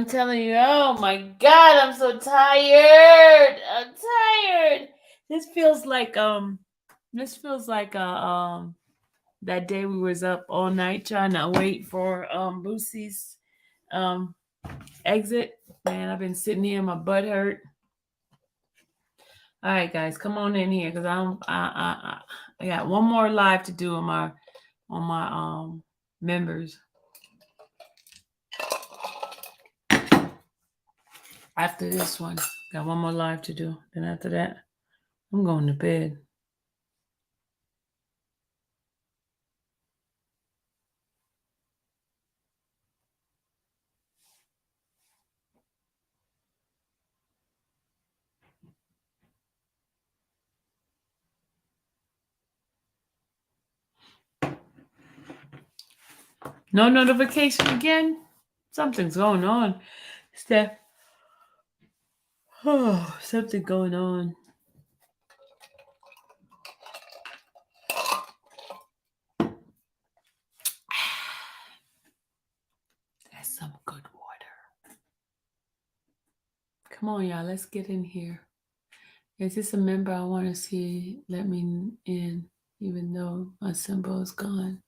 I'm telling you, oh my God, I'm so tired. I'm tired. This feels like that day we was up all night trying to wait for Lucy's um exit. Man, I've been sitting here, my butt hurt. All right, guys, come on in here because I got one more live to do on my members. After this one, got one more live to do. Then after that, I'm going to bed. No notification again? Something's going on. Steph. Oh, something going on. That's some good water. Come on, y'all. Let's get in here. Is this a member I want to see? Let me in, even though my symbol is gone.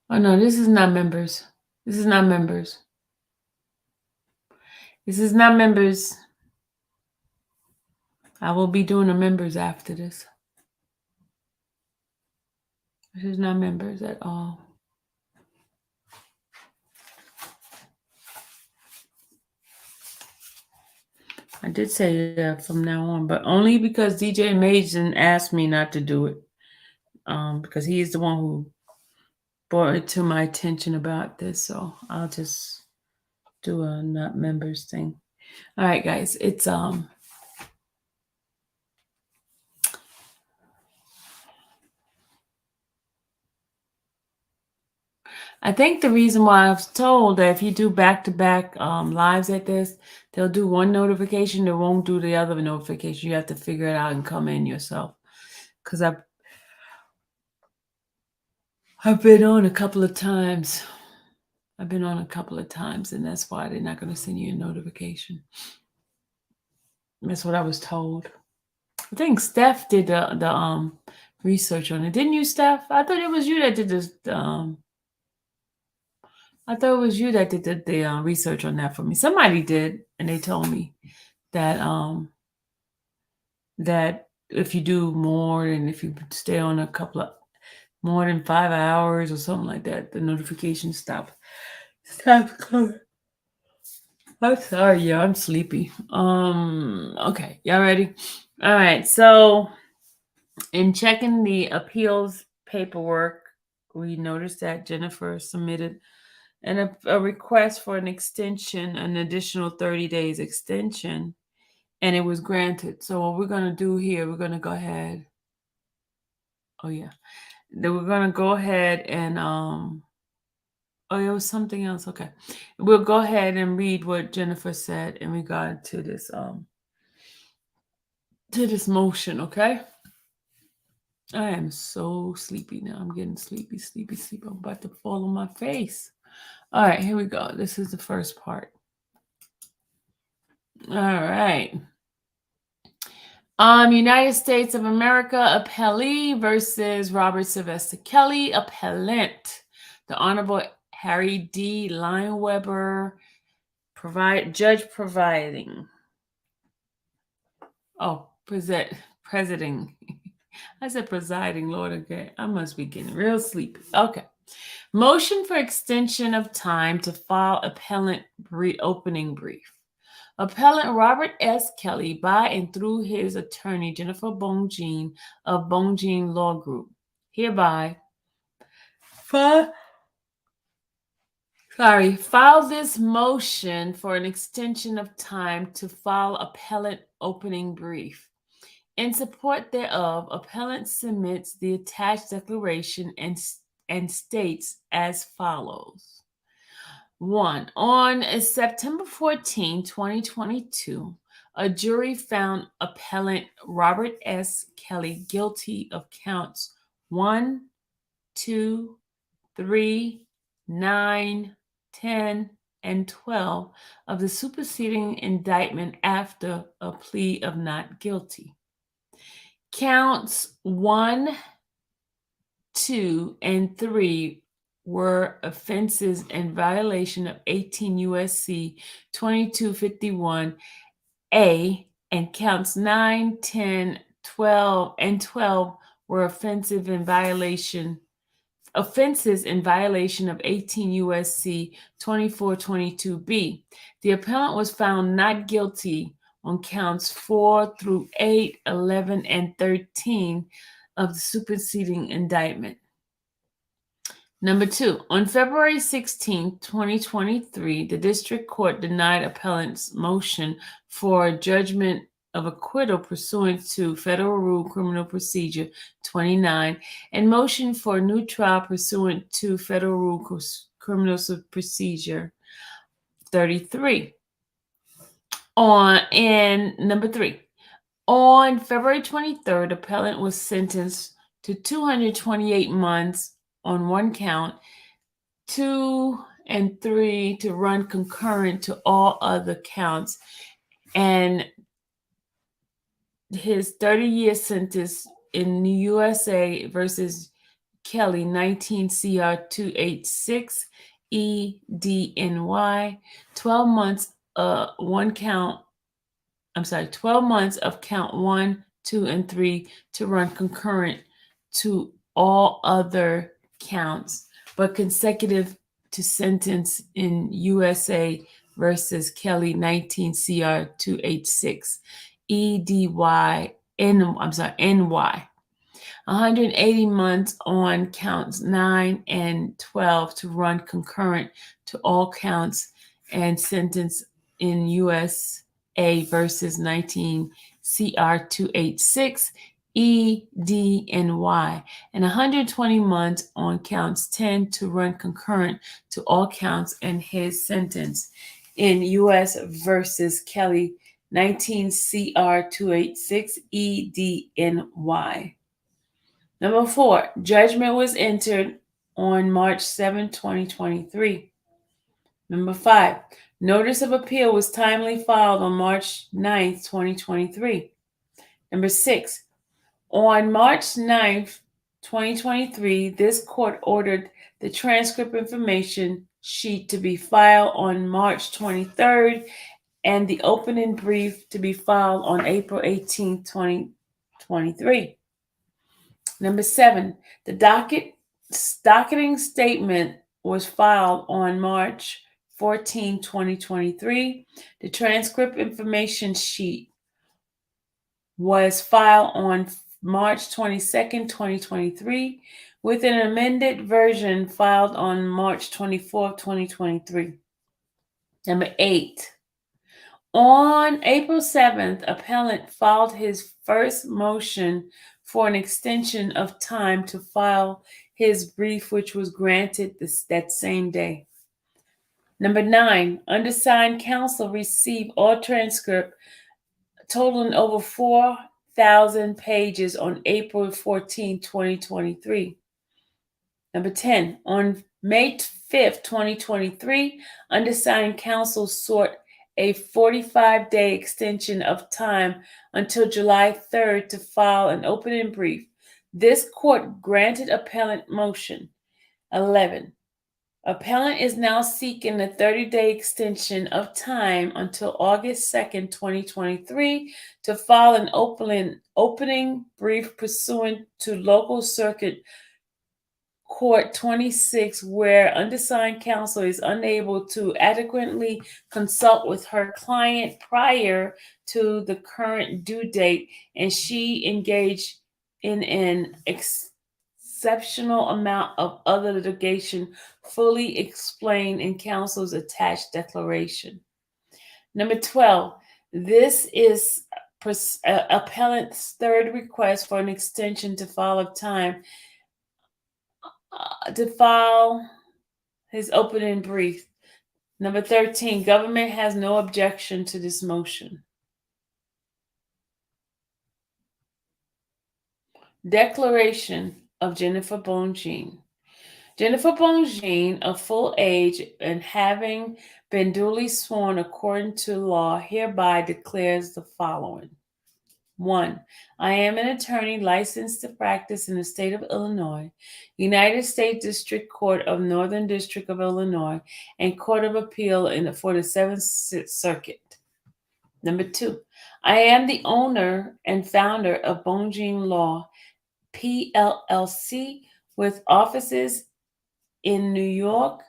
Oh, no, this is not members. This is not members. This is not members. I will be doing the members after this. This is not members at all. I did say that from now on, but only because DJ Mason asked me not to do it. Because he is the one who brought it to my attention about this. So I'll just do a not members thing. All right, guys. It's I think the reason why I was told that if you do back-to-back lives at this, they'll do one notification, they won't do the other notification. You have to figure it out and come in yourself. Because I've been on a couple of times. I've been on a couple of times, and that's why they're not going to send you a notification. That's what I was told. I think Steph did the research on it. Didn't you, Steph? I thought it was you that did this. I thought it was you that did the research on that for me. Somebody did, and they told me that that if you do more and if you stay on a couple of more than 5 hours or something like that, the notifications stop coming. I'm sorry, yeah, I'm sleepy. Okay, y'all ready? All right, so in checking the appeals paperwork, we noticed that Jennifer submitted a request for an extension, an additional 30 days extension, and it was granted. So what we're going to do here, we're going to go ahead. Oh, yeah. Then we're going to go ahead and, oh, it was something else. Okay. We'll go ahead and read what Jennifer said in regard to this motion, okay? I am so sleepy now. I'm getting sleepy. I'm about to fall on my face. All right, here we go. This is the first part. All right. United States of America, appellee versus Robert Sylvester Kelly, appellant. The Honorable Harry D. Lineweber, judge providing. Oh, presiding. I said presiding, Lord, okay. I must be getting real sleepy. Okay. Motion for extension of time to file appellant opening brief. Appellant Robert S. Kelly, by and through his attorney, Jennifer Bonjean of Bonjean Law Group, hereby file this motion for an extension of time to file appellant opening brief. In support thereof, appellant submits the attached declaration and states as follows. 1. On September 14, 2022, a jury found appellant Robert S. Kelly guilty of counts 1, 2, 3, 9, 10, and 12 of the superseding indictment after a plea of not guilty. Counts 1, 2, and 3 were offenses in violation of 18 U.S.C. 2251A, and counts 9, 10, 12, and 12 were offenses in violation of 18 U.S.C. 2422B. The appellant was found not guilty on counts 4 through 8, 11, and 13 of the superseding indictment. Number 2, on February 16, 2023, the district court denied appellant's motion for judgment of acquittal pursuant to Federal Rule Criminal Procedure 29 and motion for a new trial pursuant to Federal Rule Criminal Procedure 33. Number 3, on February 23rd, appellant was sentenced to 228 months on one count, 2 and 3 to run concurrent to all other counts, and his 30-year sentence in the USA versus Kelly 19 CR 286 EDNY, 12 months 12 months of count 1, 2, and 3 to run concurrent to all other counts, but consecutive to sentence in USA versus Kelly 19 CR 286 NY. 180 months on counts 9 and 12 to run concurrent to all counts and sentence in USA versus 19 CR 286 EDNY, and 120 months on counts 10 to run concurrent to all counts and his sentence in US versus Kelly 19 CR 286 EDNY. Number 4, judgment was entered on March 7, 2023. Number 5, notice of appeal was timely filed on March 9, 2023. Number 6, on March 9th, 2023, this court ordered the transcript information sheet to be filed on March 23rd and the opening brief to be filed on April 18th, 2023. Number 7, the docketing statement was filed on March 14, 2023. The transcript information sheet was filed on March 22nd, 2023, with an amended version filed on March 24th, 2023. Number 8, on April 7th, appellant filed his first motion for an extension of time to file his brief, which was granted that same day. Number 9, undersigned counsel received all transcript totaling over 4,000 pages on April 14, 2023. Number 10, on May 5th, 2023, undersigned counsel sought a 45-day extension of time until July 3rd to file an opening brief. This court granted appellant motion. 11, appellant is now seeking a 30-day extension of time until August 2nd, 2023 to file an opening brief pursuant to Local Circuit Court 26, where undersigned counsel is unable to adequately consult with her client prior to the current due date, and she engaged in an exceptional amount of other litigation fully explained in counsel's attached declaration. Number 12, this is appellant's third request for an extension to file of time to file his opening brief. Number 13, government has no objection to this motion. Declaration of Jennifer Bonjean. Jennifer Bongine, of full age and having been duly sworn according to law, hereby declares the following. 1. I am an attorney licensed to practice in the state of Illinois, United States District Court of Northern District of Illinois, and Court of Appeal for the Seventh Circuit. Number 2. I am the owner and founder of Bongine Law, PLLC, with offices in New York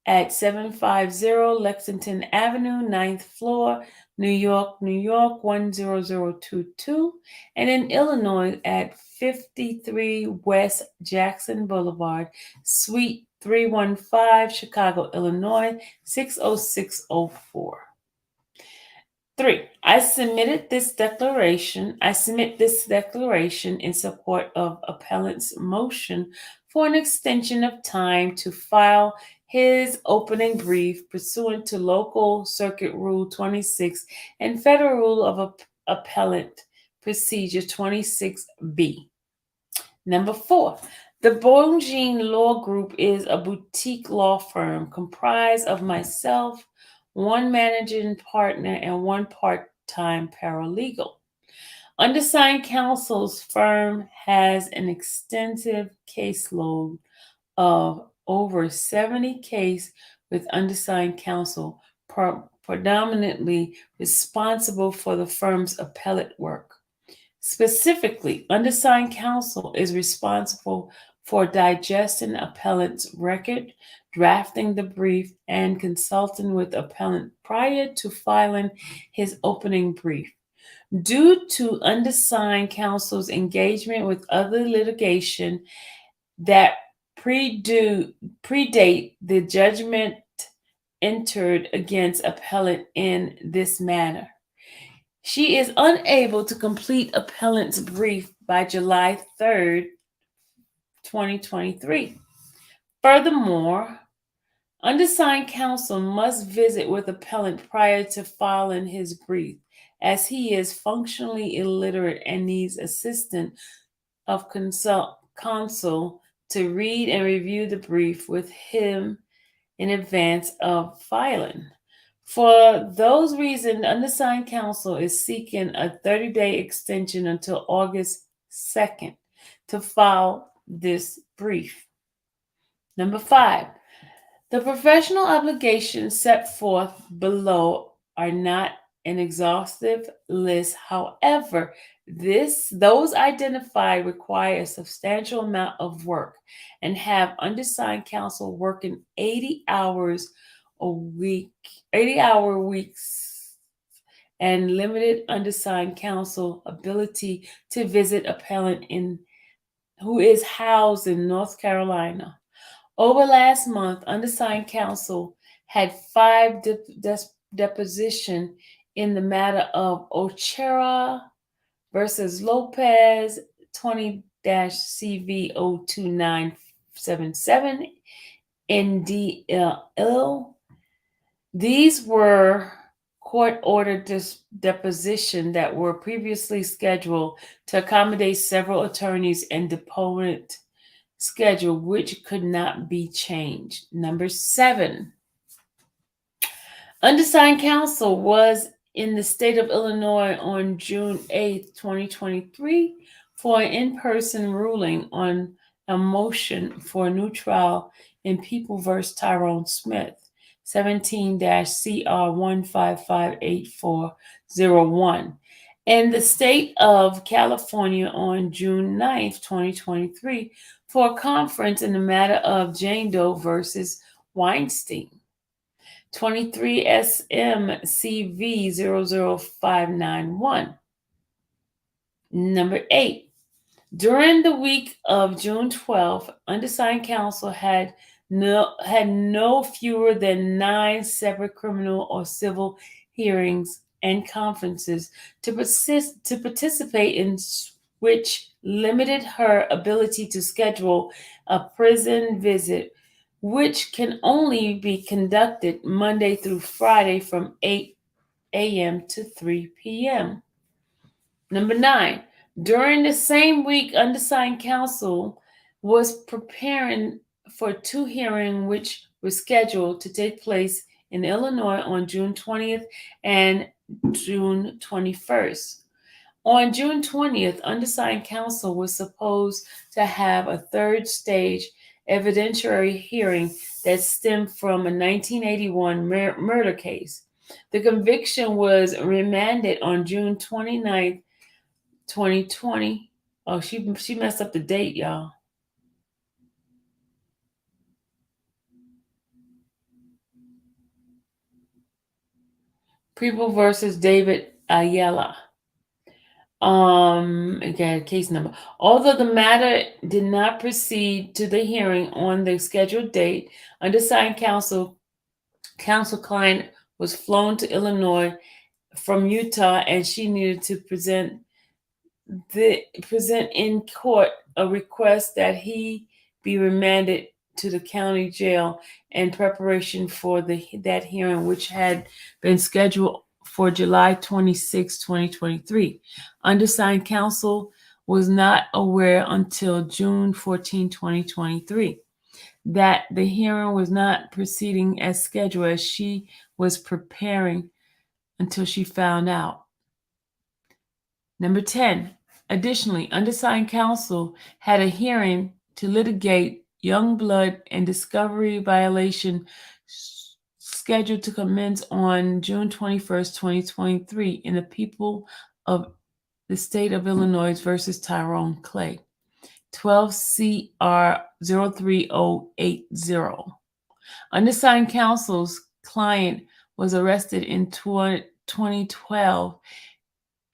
at 750 Lexington Avenue, 9th floor, New York, New York 10022, and in Illinois at 53 West Jackson Boulevard, Suite 315, Chicago, Illinois 60604. 3. I submit this declaration in support of appellant's motion for an extension of time to file his opening brief pursuant to Local Circuit Rule 26 and Federal Rule of Appellant Procedure 26B. Number 4. The Bongine Law Group is a boutique law firm comprised of myself, one managing partner, and one part-time paralegal. Undersigned counsel's firm has an extensive caseload of over 70 cases with undersigned counsel, predominantly responsible for the firm's appellate work. Specifically, undersigned counsel is responsible for digesting appellant's record, drafting the brief, and consulting with appellant prior to filing his opening brief. Due to undersigned counsel's engagement with other litigation that predate the judgment entered against appellant in this manner, she is unable to complete appellant's brief by July 3rd, 2023. Furthermore, undersigned counsel must visit with appellant prior to filing his brief, as he is functionally illiterate and needs assistance of counsel to read and review the brief with him in advance of filing. For those reasons, undersigned counsel is seeking a 30-day extension until August 2nd to file this brief. Number 5. The professional obligations set forth below are not an exhaustive list. However, those identified require a substantial amount of work and have undersigned counsel working 80 hours a week, 80-hour weeks, and limited undersigned counsel ability to visit appellant who is housed in North Carolina. Over last month, undersigned counsel had 5 depositions in the matter of Ochera versus Lopez 20-CV02977 in DL. These were court-ordered depositions that were previously scheduled to accommodate several attorneys and deponent schedule, which could not be changed. Number 7. Undersigned counsel was in the state of Illinois on June 8, 2023 for an in-person ruling on a motion for a new trial in People v. Tyrone Smith, 17-CR1558401, in the state of California on June 9, 2023 for a conference in the matter of Jane Doe versus Weinstein, 23 SMCV00591. Number 8. During the week of June 12th, undersigned counsel had no fewer than 9 separate criminal or civil hearings and conferences to participate in, which limited her ability to schedule a prison visit, which can only be conducted Monday through Friday from 8 a.m. to 3 p.m. Number 9. During the same week, undersigned counsel was preparing for two hearings which were scheduled to take place in Illinois on June 20th and June 21st. On June 20th, undersigned counsel was supposed to have a third stage evidentiary hearing that stemmed from a 1981 murder case. The conviction was remanded on June 29th, 2020. Oh, she messed up the date, y'all. People versus David Ayala. Again, case number. Although the matter did not proceed to the hearing on the scheduled date, undersigned counsel client was flown to Illinois from Utah, and she needed to present in court a request that he be remanded to the county jail in preparation for that hearing, which had been scheduled for July 26, 2023. Undersigned counsel was not aware until June 14, 2023, that the hearing was not proceeding as scheduled as she was preparing until she found out. Number 10. Additionally, undersigned counsel had a hearing to litigate young blood and discovery violation scheduled to commence on June 21st, 2023 in the People of the State of Illinois versus Tyrone Clay, 12 CR 03080. Undersigned counsel's client was arrested in 2012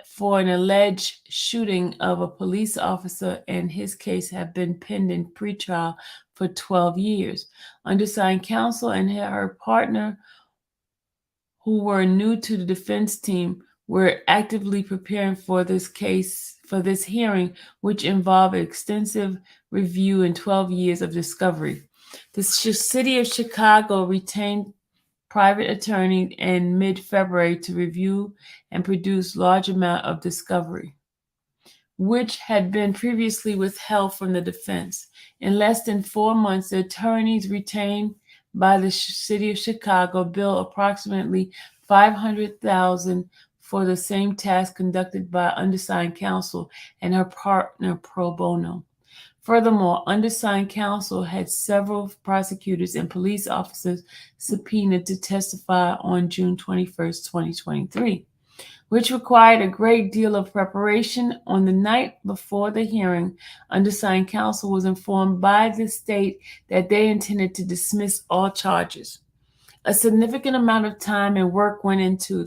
for an alleged shooting of a police officer, and his case had been pending pretrial for 12 years. Undersigned counsel and her partner, who were new to the defense team, were actively preparing for this hearing, which involved extensive review and 12 years of discovery. The city of Chicago retained private attorney in mid-February to review and produce large amount of discovery, which had been previously withheld from the defense. In less than 4 months, the attorneys retained by the city of Chicago billed approximately $500,000 for the same task conducted by undersigned counsel and her partner pro bono. Furthermore, undersigned counsel had several prosecutors and police officers subpoenaed to testify on June 21st, 2023, which required a great deal of preparation. On the night before the hearing, undersigned counsel was informed by the state that they intended to dismiss all charges. A significant amount of time and work went into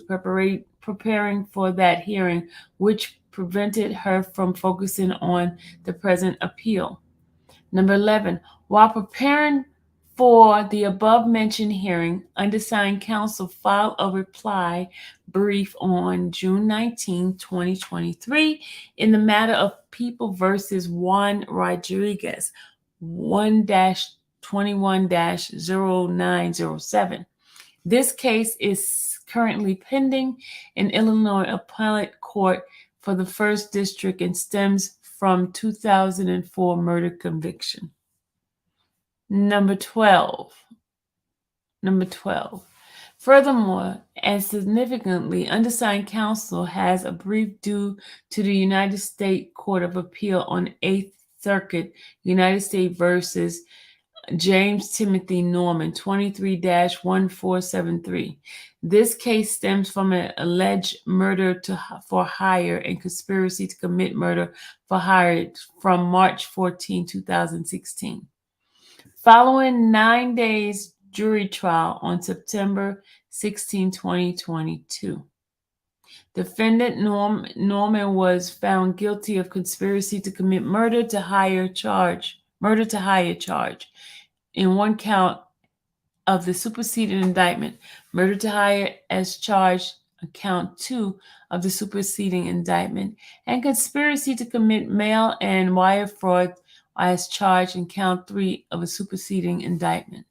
preparing for that hearing, which prevented her from focusing on the present appeal. Number 11, while preparing for the above-mentioned hearing, undersigned counsel filed a reply brief on June 19, 2023, in the matter of People versus Juan Rodriguez, 1-21-0907. This case is currently pending in Illinois Appellate Court for the First District and stems from 2004 murder conviction. Number 12. Furthermore, and significantly, undersigned counsel has a brief due to the United States Court of Appeal on 8th Circuit, United States versus James Timothy Norman, 23-1473. This case stems from an alleged murder for hire and conspiracy to commit murder for hire from March 14, 2016. Following 9 days jury trial on September 16, 2022, defendant Norman was found guilty of conspiracy to commit murder to hire charge in one count of the superseding indictment, murder to hire as charged on count 2 of the superseding indictment, and conspiracy to commit mail and wire fraud as charged in count 3 of a superseding indictment.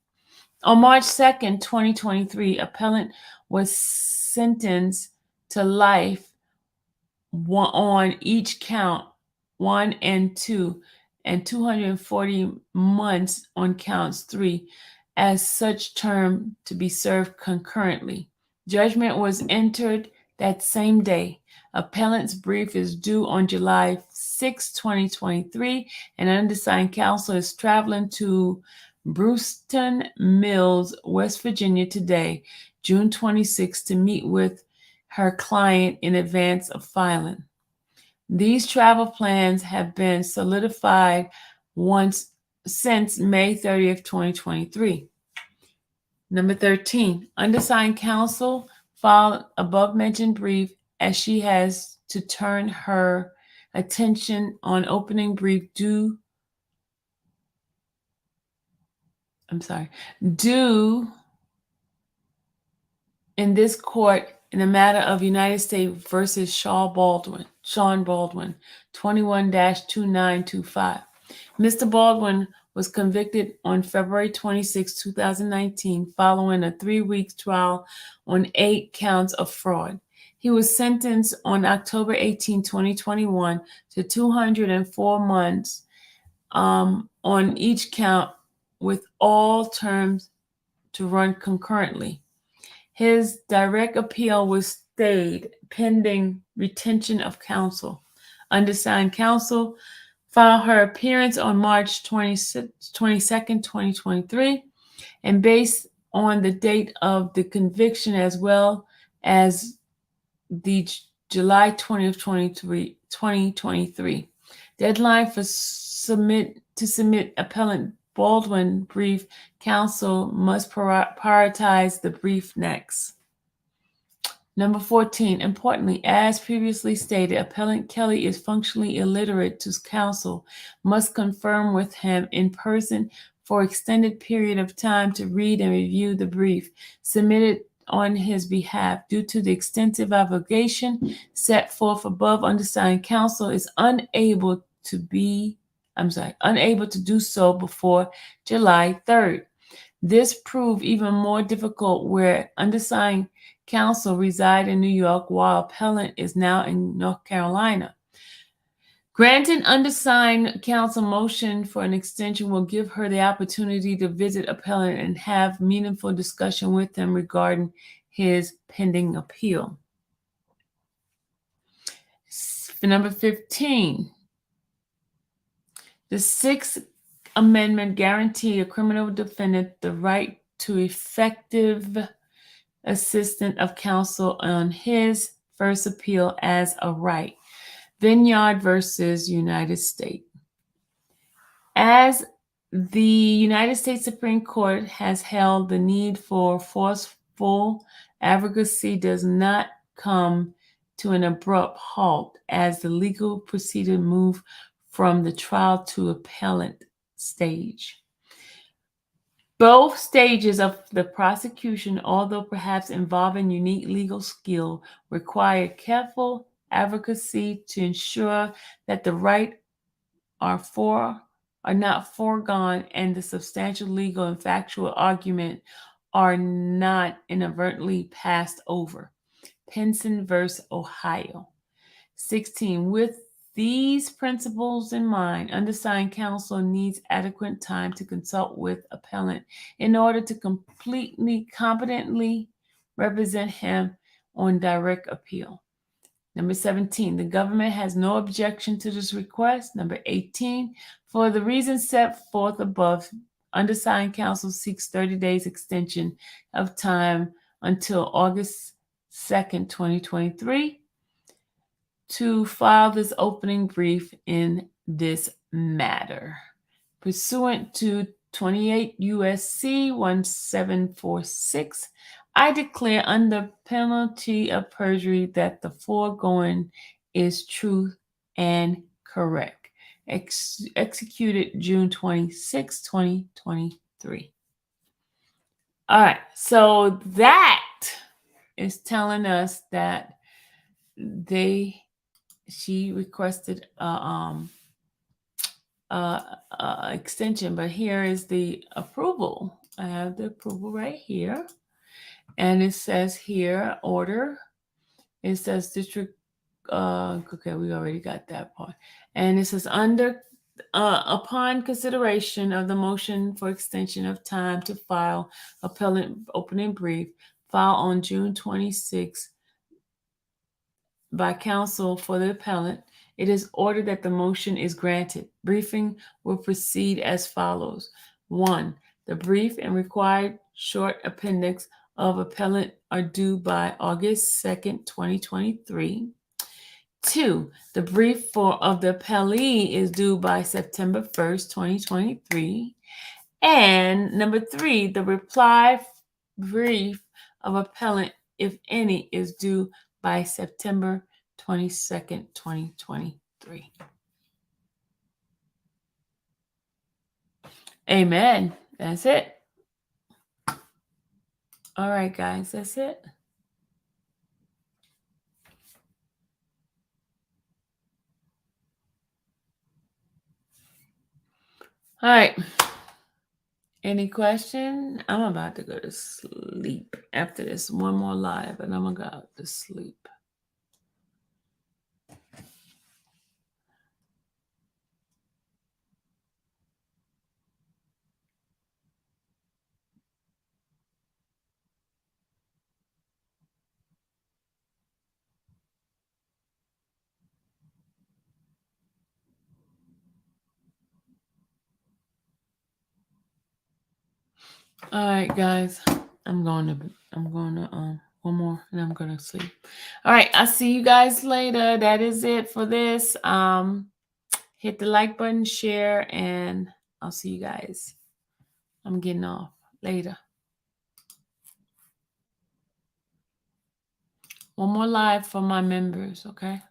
On March 2nd, 2023, appellant was sentenced to life on each count 1 and 2 and 240 months on counts 3, as such term to be served concurrently. Judgment was entered that same day. Appellant's brief is due on July 6, 2023, and undersigned counsel is traveling to Brewston Mills, West Virginia today, June 26, to meet with her client in advance of filing. These travel plans have been solidified once since May 30th, 2023. Number 13, undersigned counsel filed above mentioned brief as she has to turn her attention on opening brief due in this court in the matter of United States versus Sean Baldwin, 21-2925. Mr. Baldwin was convicted on February 26, 2019, following a 3-week trial on 8 counts of fraud. He was sentenced on October 18, 2021 to 204 months on each count, with all terms to run concurrently. His direct appeal was stayed pending retention of counsel. Undersigned counsel filed her appearance on March 22nd, 2023, and based on the date of the conviction as well as the July 20th, 2023. Deadline for submit appellant Baldwin brief, counsel must prioritize the brief next. Number 14, importantly, as previously stated, appellant Kelly is functionally illiterate to counsel, must confirm with him in person for extended period of time to read and review the brief submitted on his behalf. Due to the extensive obligation set forth above, undersigned counsel is unable to do so before July 3rd. This proved even more difficult where undersigned counsel reside in New York while appellant is now in North Carolina. Granting undersigned counsel motion for an extension will give her the opportunity to visit appellant and have meaningful discussion with him regarding his pending appeal. Number 15, the Sixth Amendment guarantee a criminal defendant the right to effective assistance of counsel on his first appeal as a right. Vineyard versus United States. As the United States Supreme Court has held, the need for forceful advocacy does not come to an abrupt halt as the legal proceeding move from the trial to appellant stage. Both stages of the prosecution, although perhaps involving unique legal skill, require careful advocacy to ensure that the right are not foregone and the substantial legal and factual argument are not inadvertently passed over. Pinson versus Ohio. 16. With these principles in mind, undersigned counsel needs adequate time to consult with appellant in order to competently represent him on direct appeal. Number 17, the government has no objection to this request. Number 18, for the reasons set forth above, undersigned counsel seeks 30 days extension of time until August 2nd, 2023 to file this opening brief in this matter. Pursuant to 28 U.S.C. 1746, I declare under penalty of perjury that the foregoing is true and correct. Executed June 26, 2023. All right, so that is telling us that she requested extension, but here is the approval. I have the approval right here. And it says here, order. It says district, okay, we already got that part. And it says under Upon consideration of the motion for extension of time to file appellant opening brief filed on June 26 by counsel for the appellant, it is ordered that the motion is granted. Briefing will proceed as follows. 1. The brief and required short appendix of appellant are due by August 2nd, 2023. 2. The brief of the appellee is due by September 1st, 2023. And number 3, the reply brief of appellant, if any, is due by September 22nd, 2023. Amen. That's it. All right, guys, that's it. All right. Any question? I'm about to go to sleep after this one more live, and I'm going to go to sleep. All right, guys. I'm going to one more and I'm going to sleep. All right, I'll see you guys later. That is it for this. Hit the like button, share, and I'll see you guys. I'm getting off later. One more live for my members, okay?